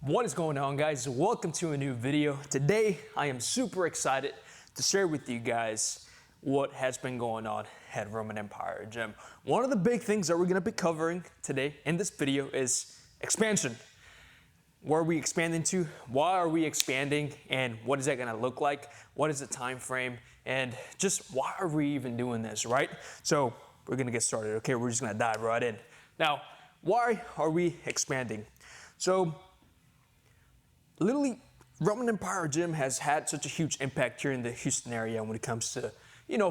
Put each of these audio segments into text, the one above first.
What is going on, guys? Welcome to a new video. Today I am super excited to share with you guys what has been going on at Roman Empire Gym. One of the big things that we're going to be covering today in this video is expansion. Where are we expanding to? Why are we expanding? And what is that going to look like? What is the time frame? And just why are we even doing this, right? So we're going to get started. Okay, we're just going to dive right in. Now, why are we expanding? So literally, Roman Empire Gym has had such a huge impact here in the Houston area when it comes to,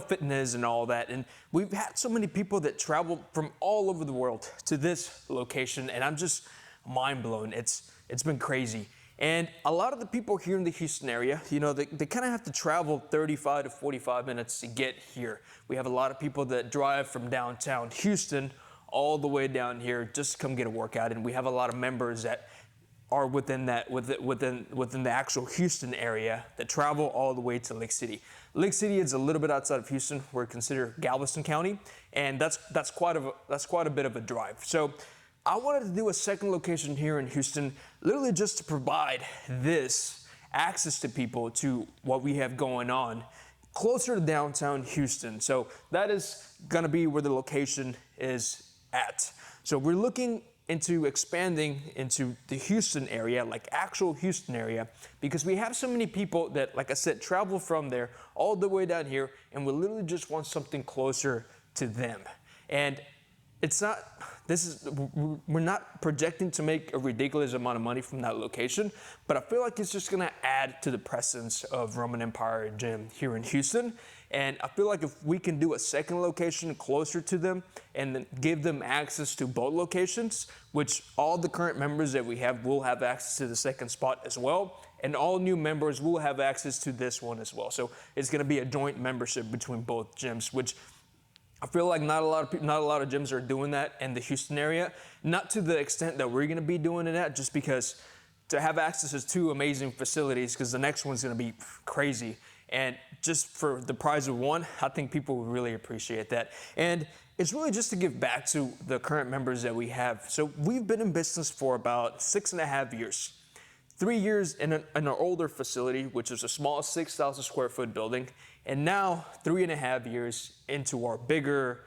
fitness and all that. And we've had so many people that travel from all over the world to this location, and I'm just mind blown. It's been crazy. And a lot of the people here in the Houston area, they kind of have to travel 35 to 45 minutes to get here. We have a lot of people that drive from downtown Houston all the way down here just to come get a workout. And we have a lot of members that are within the actual Houston area that travel all the way to Lake City. Lake City is a little bit outside of Houston. We're considered Galveston County, and that's quite a bit of a drive. So I wanted to do a second location here in Houston, literally just to provide this access to people to what we have going on closer to downtown Houston. So that is gonna be where the location is at. So we're looking into expanding into the Houston area, like actual Houston area, because we have so many people that, like I said, travel from there all the way down here, and we literally just want something closer to them. And we're not projecting to make a ridiculous amount of money from that location, but I feel like it's just gonna add to the presence of Roman Empire Gym here in Houston. And I feel like if we can do a second location closer to them and then give them access to both locations, which all the current members that we have will have access to the second spot as well, and all new members will have access to this one as well. So it's gonna be a joint membership between both gyms, which I feel like not a lot of gyms are doing that in the Houston area. Not to the extent that we're going to be doing it at, just because to have access to two amazing facilities, because the next one's going to be crazy. And just for the price of one, I think people would really appreciate that. And it's really just to give back to the current members that we have. So we've been in business for about 6.5 years. 3 years in an older facility, which is a small 6,000 square foot building, and now 3.5 years into our bigger,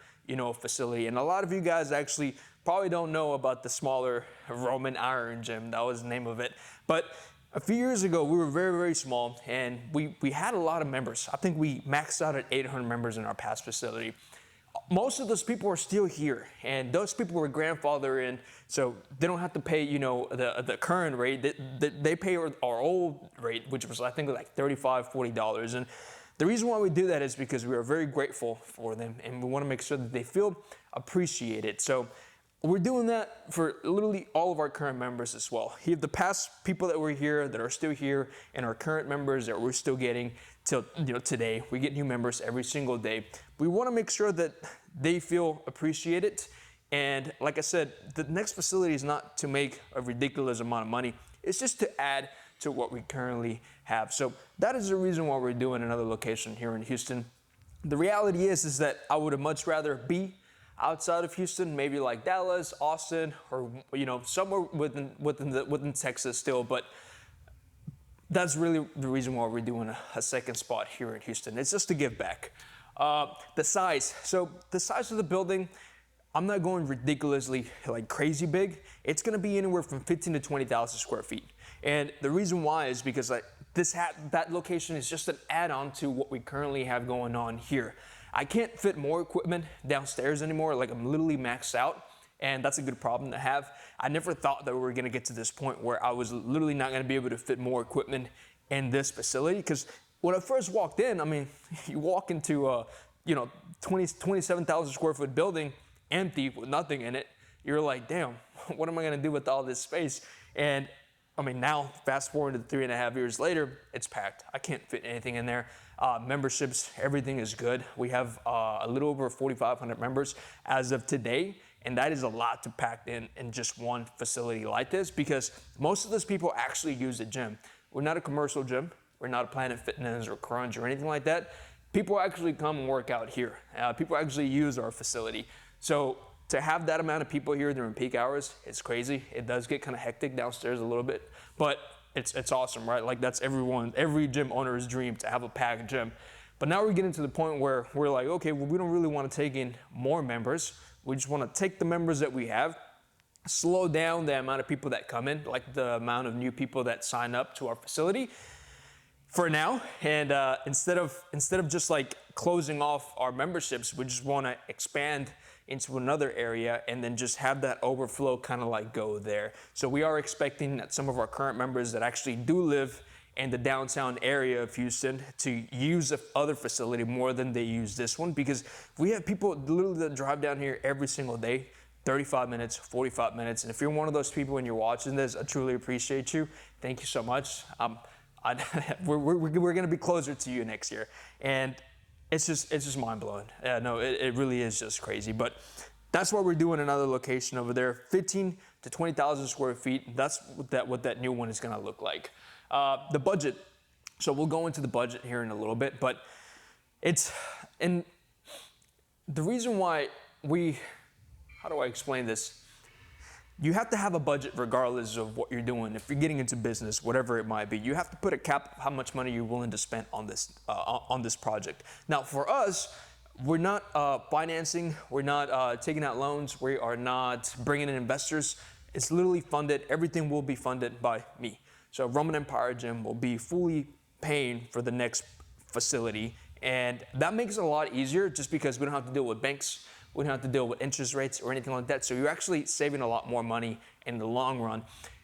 facility. And a lot of you guys actually probably don't know about the smaller Roman Iron Gym. That was the name of it. But a few years ago, we were very, very small, and we had a lot of members. I think we maxed out at 800 members in our past facility. Most of those people are still here, and those people were grandfathered in, so they don't have to pay, the current rate. They pay our old rate, which was, I think, like $35, $40. And the reason why we do that is because we are very grateful for them, and we want to make sure that they feel appreciated. So we're doing that for literally all of our current members as well. You have the past people that were here, that are still here, and our current members that we're still getting till today. We get new members every single day. We want to make sure that they feel appreciated. And like I said, the next facility is not to make a ridiculous amount of money. It's just to add to what we currently have. So that is the reason why we're doing another location here in Houston. The reality is that I would have much rather be outside of Houston, maybe like Dallas, Austin, or somewhere within Texas still. But that's really the reason why we're doing a second spot here in Houston. It's just to give back. The size. So the size of the building, I'm not going ridiculously crazy big. It's going to be anywhere from 15 to 20,000 square feet. And the reason why is because that location is just an add-on to what we currently have going on here. I can't fit more equipment downstairs anymore. I'm literally maxed out, and that's a good problem to have. I never thought that we were going to get to this point where I was literally not going to be able to fit more equipment in this facility. Because when I first walked in, you walk into a 27,000 square foot building, empty with nothing in it. You're like, damn, what am I going to do with all this space? And now fast forward to 3.5 years later, it's packed. I can't fit anything in there. Memberships, everything is good. We have a little over 4,500 members as of today, and that is a lot to pack in just one facility like this, because most of those people actually use the gym. We're not a commercial gym. We're not a Planet Fitness or Crunch or anything like that. People actually come and work out here. People actually use our facility. So to have that amount of people here during peak hours, it's crazy. It does get kind of hectic downstairs a little bit, but it's awesome, right? Like that's every gym owner's dream to have a packed gym. But now we're getting to the point where we're like, okay, well, we don't really want to take in more members. We just want to take the members that we have, slow down the amount of people that come in, like the amount of new people that sign up to our facility for now. And instead of just like closing off our memberships, we just want to expand into another area and then just have that overflow kind of like go there. So we are expecting that some of our current members that actually do live in the downtown area of Houston to use the other facility more than they use this one, because we have people literally that drive down here every single day, 35 minutes, 45 minutes. And if you're one of those people and you're watching this, I truly appreciate you. Thank you so much. We're going to be closer to you next year. And it's just mind blowing. No, it really is just crazy. But that's why we're doing another location over there, 15 to 20,000 square feet. That's what that new one is going to look like. The budget. So we'll go into the budget here in a little bit, but and the reason why how do I explain this? You have to have a budget regardless of what you're doing. If you're getting into business, whatever it might be, you have to put a cap of how much money you're willing to spend on this project. Now, for us, we're not financing, we're not taking out loans, we are not bringing in investors. It's literally funded. Everything will be funded by me. So Roman Empire Gym will be fully paying for the next facility. And that makes it a lot easier just because we don't have to deal with banks. We don't have to deal with interest rates or anything like that. So you're actually saving a lot more money in the long run.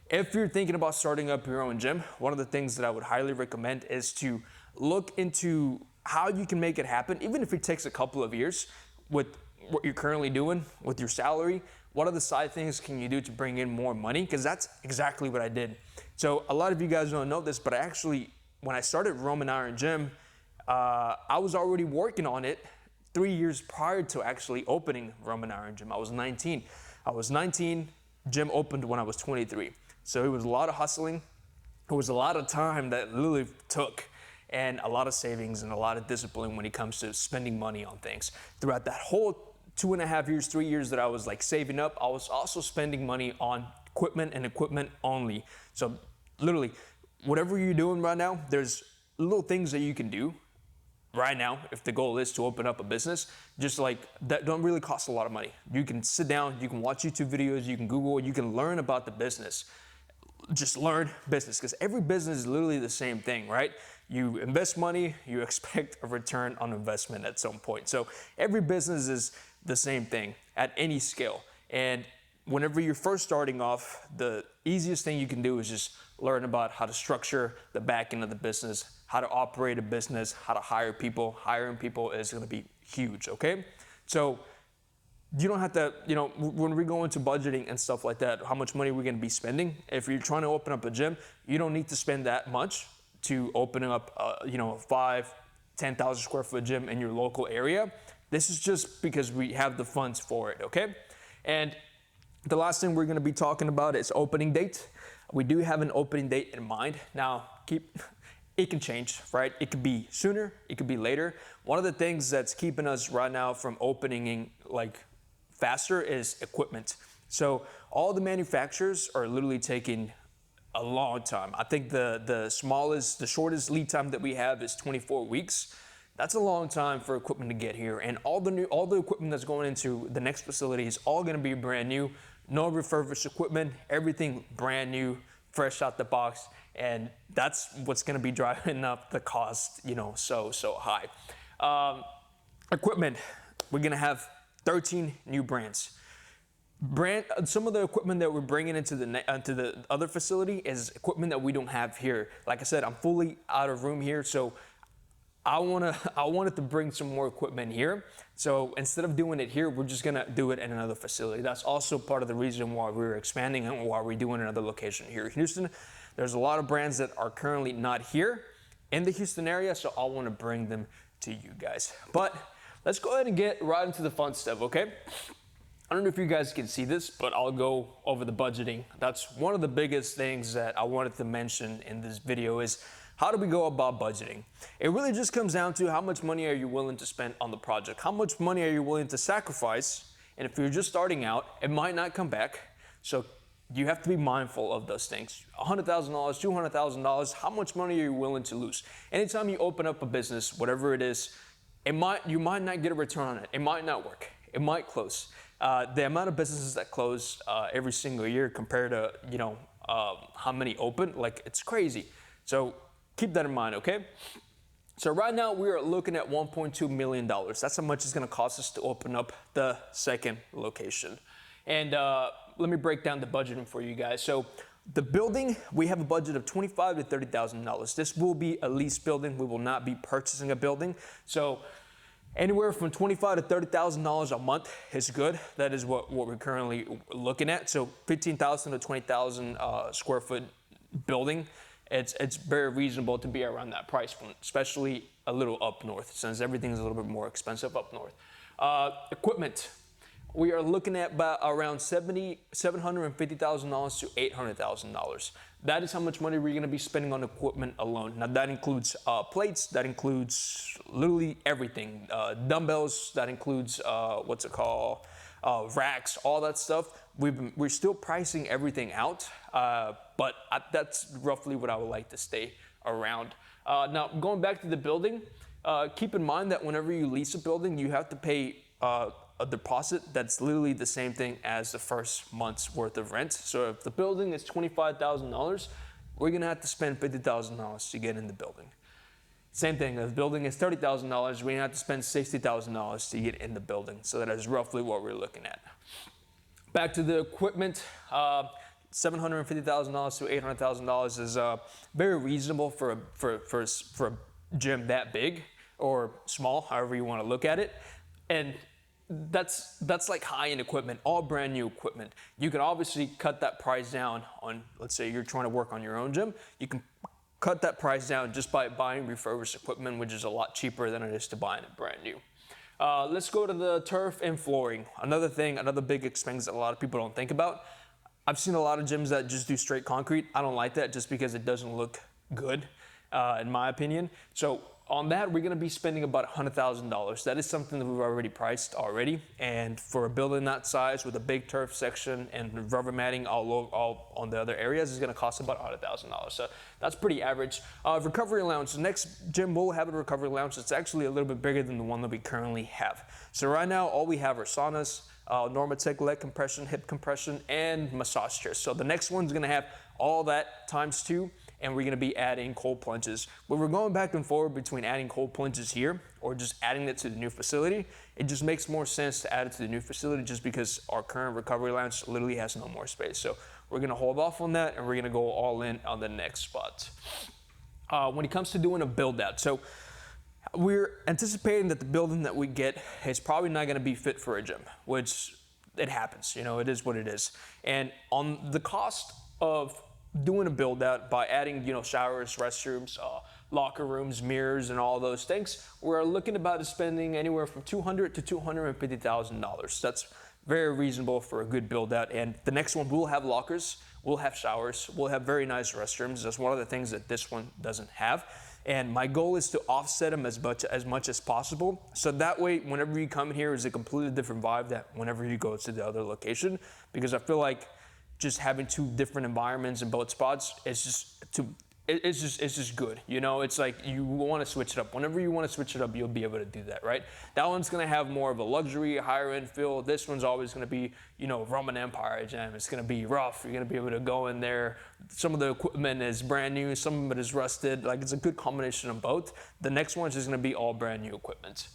If you're thinking about starting up your own gym, one of the things that I would highly recommend is to look into how you can make it happen, even if it takes a couple of years with what you're currently doing with your salary. What other side things can you do to bring in more money? Because that's exactly what I did. So a lot of you guys don't know this, but when I started Roman Iron Gym, I was already working on it 3 years prior to actually opening Roman Iron Gym. I was 19. Gym opened when I was 23. So it was a lot of hustling. It was a lot of time that literally took, and a lot of savings and a lot of discipline when it comes to spending money on things. Throughout that whole 2.5 years, 3 years that I was like saving up, I was also spending money on equipment and equipment only. So literally, whatever you're doing right now, there's little things that you can do right now if the goal is to open up a business, just like that don't really cost a lot of money. You can sit down, you can watch YouTube videos, you can Google, you can learn about the business. Just learn business, because every business is literally the same thing, right? You invest money, you expect a return on investment at some point. So every business is the same thing at any scale. And whenever you're first starting off, the easiest thing you can do is just learn about how to structure the back end of the business, how to operate a business, how to hire people. Hiring people is going to be huge, okay? So you don't have to, when we go into budgeting and stuff like that, how much money we're going to be spending. If you're trying to open up a gym, you don't need to spend that much to open up, 10,000 square foot gym in your local area. This is just because we have the funds for it, okay? And the last thing we're going to be talking about is opening date. We do have an opening date in mind. Now, it can change, right? It could be sooner, it could be later. One of the things that's keeping us right now from opening faster is equipment. So all the manufacturers are literally taking a long time. I think the shortest lead time that we have is 24 weeks. That's a long time for equipment to get here. And all the equipment that's going into the next facility is all gonna be brand new. No refurbished equipment, everything brand new, fresh out the box. And that's what's gonna be driving up the cost, so high. Equipment, we're gonna have 13 new brands. Some of the equipment that we're bringing into the other facility is equipment that we don't have here. Like I said, I'm fully out of room here, so I wanted to bring some more equipment here. So instead of doing it here, we're just gonna do it in another facility. That's also part of the reason why we're expanding and why we're doing another location here in Houston. There's a lot of brands that are currently not here in the Houston area, so I wanna bring them to you guys. But let's go ahead and get right into the fun stuff, okay? I don't know if you guys can see this, but I'll go over the budgeting. That's one of the biggest things that I wanted to mention in this video is how do we go about budgeting? It really just comes down to how much money are you willing to spend on the project? How much money are you willing to sacrifice And if you're just starting out, it might not come back. So you have to be mindful of those things. $100,000, $200,000, how much money are you willing to lose? Anytime you open up a business, whatever it is, you might not get a return on it. It might not work. It might close. The amount of businesses that close every single year compared to how many open, like it's crazy. So keep that in mind, okay? So right now we are looking at $1.2 million. That's how much it's going to cost us to open up the second location. And let me break down the budgeting for you guys. So the building, we have a budget of $25,000 to $30,000. This will be a lease building. We will not be purchasing a building. So anywhere from $25,000 to $30,000 a month is good. That is what we're currently looking at. So 15,000 to 20,000 square foot building. It's very reasonable to be around that price point, especially a little up north, since everything is a little bit more expensive up north. Equipment. We are looking at about around $750,000 to $800,000. That is how much money we're going to be spending on equipment alone. Now that includes plates, that includes literally everything. Dumbbells, that includes racks, all that stuff. We're still pricing everything out, but that's roughly what I would like to stay around. Now going back to the building, keep in mind that whenever you lease a building, you have to pay a deposit that's literally the same thing as the first month's worth of rent. So if the building is $25,000, we're gonna have to spend $50,000 to get in the building. Same thing, if the building is $30,000, we're gonna have to spend $60,000 to get in the building. So that is roughly what we're looking at. Back to the equipment, $750,000 to $800,000 is very reasonable for a gym that big or small, however you want to look at it. And that's like high-end equipment, all brand new equipment. You can obviously cut that price down on, let's say you're trying to work on your own gym, you can cut that price down just by buying refurbished equipment, which is a lot cheaper than it is to buying it brand new. Let's go to the turf and flooring. Another big expense that a lot of people don't think about. I've seen a lot of gyms that just do straight concrete. I don't like that just because it doesn't look good, in my opinion. So on that, we're gonna be spending about $100,000. That is something that we've already priced already. And for a building that size with a big turf section and rubber matting all on the other areas is gonna cost about $100,000. So that's pretty average. Recovery lounge, the next gym will have a recovery lounge. It's actually a little bit bigger than the one that we currently have. So right now, all we have are saunas, Normatec leg compression, hip compression, and massage chairs. So the next one's gonna have all that times 2. And we're gonna be adding cold plunges. But we're going back and forth between adding cold plunges here or just adding it to the new facility. It just makes more sense to add it to the new facility just because our current recovery lounge literally has no more space. So we're gonna hold off on that and we're gonna go all in on the next spot. When it comes to doing a build out, so we're anticipating that the building that we get is probably not gonna be fit for a gym, which it happens, it is what it is. And on the cost of doing a build out by adding, showers, restrooms, locker rooms, mirrors, and all those things, we're looking about spending anywhere from $200,000 to $250,000. That's very reasonable for a good build out. And the next one will have lockers, we'll have showers, we'll have very nice restrooms. That's one of the things that this one doesn't have. And my goal is to offset them as much as possible. So that way, whenever you come here, is a completely different vibe that whenever you go to the other location, because I feel like just having 2 different environments in both spots, it's just good. It's like you want to switch it up. Whenever you want to switch it up, you'll be able to do that, right? That one's going to have more of a luxury, higher end feel. This one's always going to be, Roman Empire gym. It's going to be rough. You're going to be able to go in there. Some of the equipment is brand new. Some of it is rusted. Like, it's a good combination of both. The next one's just going to be all brand new equipment.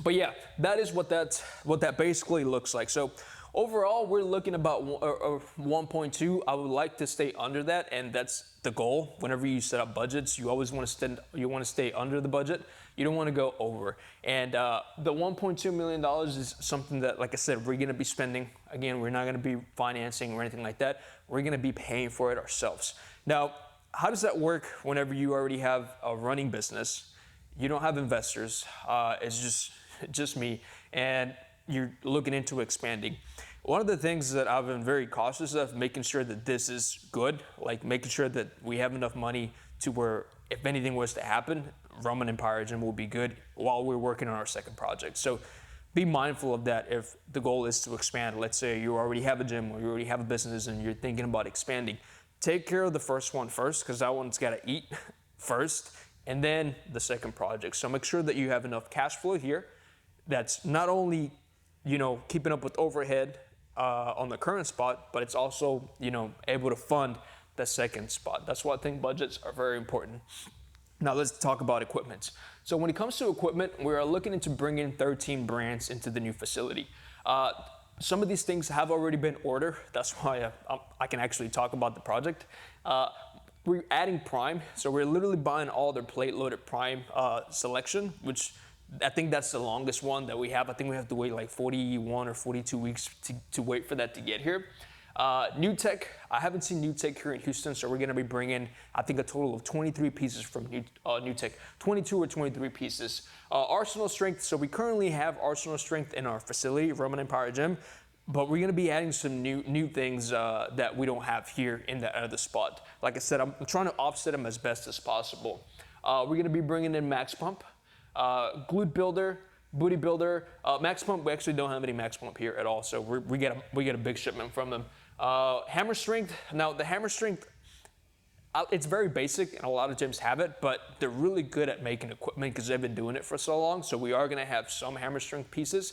But yeah, that is what that basically looks like. So overall, we're looking about 1.2. I would like to stay under that, and that's the goal. Whenever you set up budgets, you always want to stay under the budget. You don't want to go over. And the $1.2 million is something that, like I said, we're going to be spending. Again, we're not going to be financing or anything like that. We're going to be paying for it ourselves. Now, how does that work whenever you already have a running business? You don't have investors. It's just me, and you're looking into expanding. One of the things that I've been very cautious of, making sure that this is good, like making sure that we have enough money to where if anything was to happen, Roman Empire Gym will be good while we're working on our second project. So be mindful of that if the goal is to expand. Let's say you already have a gym or you already have a business and you're thinking about expanding. Take care of the first one first, because that one's got to eat first, and then the second project. So make sure that you have enough cash flow here that's not only, keeping up with overhead on the current spot, but it's also, able to fund the second spot. That's why I think budgets are very important. Now let's talk about equipment. So when it comes to equipment, we are looking into bringing 13 brands into the new facility. Some of these things have already been ordered. That's why I can actually talk about the project. We're adding Prime, so we're literally buying all their plate-loaded Prime selection, which I think that's the longest one that we have. I think we have to wait like 41 or 42 weeks to wait for that to get here. New Tech, I haven't seen New Tech here in Houston, so we're going to be bringing, I think, a total of 23 pieces from New Tech, 22 or 23 pieces. Arsenal Strength, so we currently have Arsenal Strength in our facility, Roman Empire Gym, but we're going to be adding some new things that we don't have here in the other spot. Like I said, I'm trying to offset them as best as possible. We're going to be bringing in Max Pump, Glute Builder, Booty Builder. Max Pump, we actually don't have any Max Pump here at all, so we get a big shipment from them. Hammer Strength, now the Hammer Strength, it's very basic and a lot of gyms have it, but they're really good at making equipment because they've been doing it for so long. So we are going to have some Hammer Strength pieces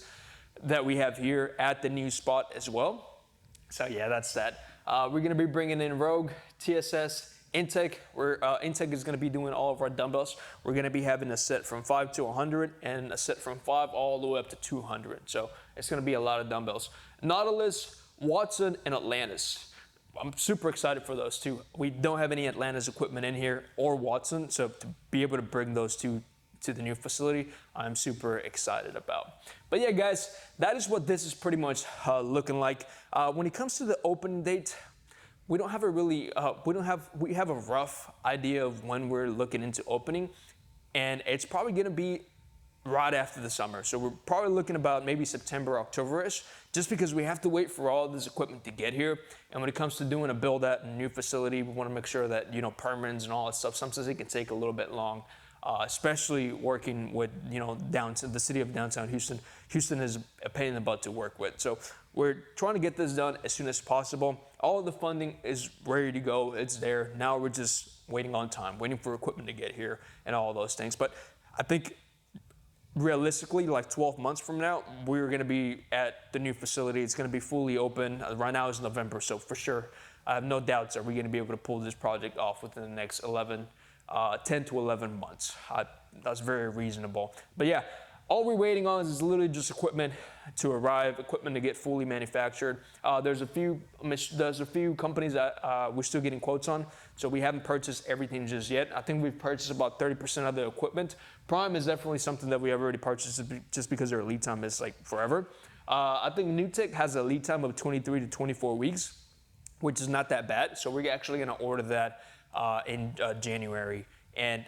that we have here at the new spot as well. So yeah, that's that. We're going to be bringing in Rogue, TSS, Intech. Intech is going to be doing all of our dumbbells. We're going to be having a set from 5 to 100 and a set from 5 all the way up to 200. So it's going to be a lot of dumbbells. Nautilus, Watson, and Atlantis. I'm super excited for those two. We don't have any Atlantis equipment in here or Watson, so to be able to bring those two to the new facility, I'm super excited about. But yeah, guys, that is what this is pretty much looking like. When it comes to the opening date, we don't have a really, we have a rough idea of when we're looking into opening, and it's probably gonna be right after the summer. So we're probably looking about maybe September, October-ish, just because we have to wait for all this equipment to get here. And when it comes to doing a build out in a new facility, we want to make sure that, permits and all that stuff, sometimes it can take a little bit long, especially working with, the city of downtown Houston. Houston is a pain in the butt to work with. So we're trying to get this done as soon as possible. All of the funding is ready to go. It's there. Now we're just waiting on time, waiting for equipment to get here and all those things. But I think realistically, like 12 months from now, we're going to be at the new facility. It's going to be fully open. Right now is November, so for sure, I have no doubts that we're going to be able to pull this project off within the next 10 to 11 months. That's very reasonable. But yeah, all we're waiting on is literally just equipment to arrive, equipment to get fully manufactured. There's a few companies that we're still getting quotes on, so we haven't purchased everything just yet. I think we've purchased about 30% of the equipment. Prime is definitely something that we have already purchased just because their lead time is like forever. I think New Tech has a lead time of 23 to 24 weeks, which is not that bad. So we're actually gonna order that in January. And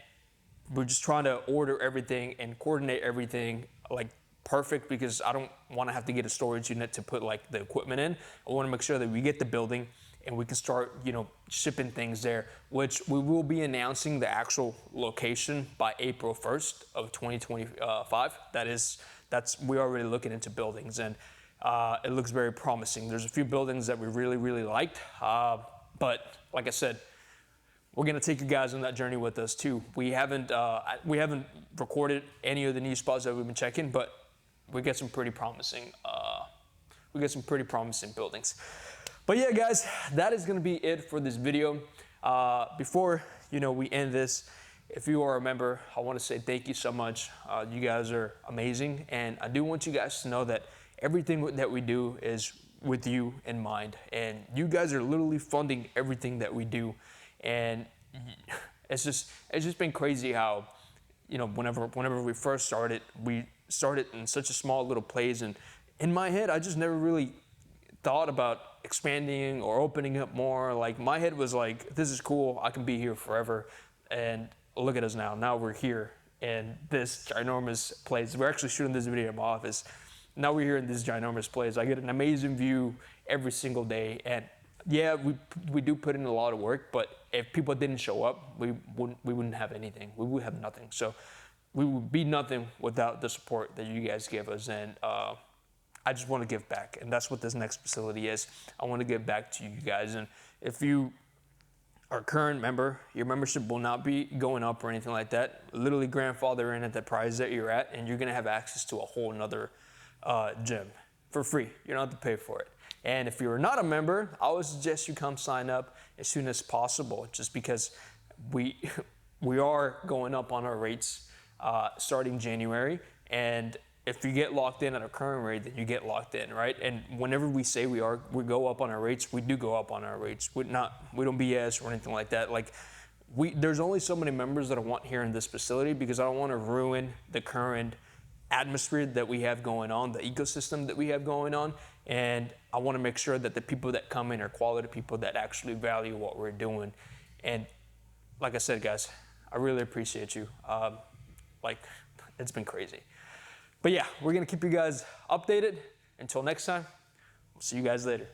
we're just trying to order everything and coordinate everything like perfect, because I don't want to have to get a storage unit to put like the equipment in. I want to make sure that we get the building and we can start, shipping things there, which we will be announcing the actual location by April 1st of 2025. We're already looking into buildings, and it looks very promising. There's a few buildings that we really, really liked, but like I said, we're gonna take you guys on that journey with us too. We haven't recorded any of the new spots that we've been checking, but we get some pretty promising buildings. But yeah, guys, that is gonna be it for this video. Before we end this, if you are a member, I want to say thank you so much. You guys are amazing, and I do want you guys to know that everything that we do is with you in mind, and you guys are literally funding everything that we do. And it's just been crazy how, whenever we first started, we started in such a small little place, and in my head, I just never really thought about expanding or opening up more. Like, my head was like, this is cool, I can be here forever. And look at us now. Now we're here in this ginormous place. We're actually shooting this video in my office. Now we're here in this ginormous place. I get an amazing view every single day, and yeah, we do put in a lot of work, but if people didn't show up, we wouldn't have anything. We would have nothing. So we would be nothing without the support that you guys give us. And I just want to give back. And that's what this next facility is. I want to give back to you guys. And if you are a current member, your membership will not be going up or anything like that. Literally grandfather in at the price that you're at, and you're going to have access to a whole nother gym for free. You don't have to pay for it. And if you're not a member, I would suggest you come sign up as soon as possible, just because we are going up on our rates starting January. And if you get locked in at our current rate, then you get locked in, right? And whenever we say we go up on our rates, we do go up on our rates. We don't BS or anything like that. Like there's only so many members that I want here in this facility, because I don't want to ruin the current atmosphere that we have going on, the ecosystem that we have going on. And I want to make sure that the people that come in are quality people that actually value what we're doing. And like I said, guys, I really appreciate you. It's been crazy. But yeah, we're going to keep you guys updated. Until next time, we'll see you guys later.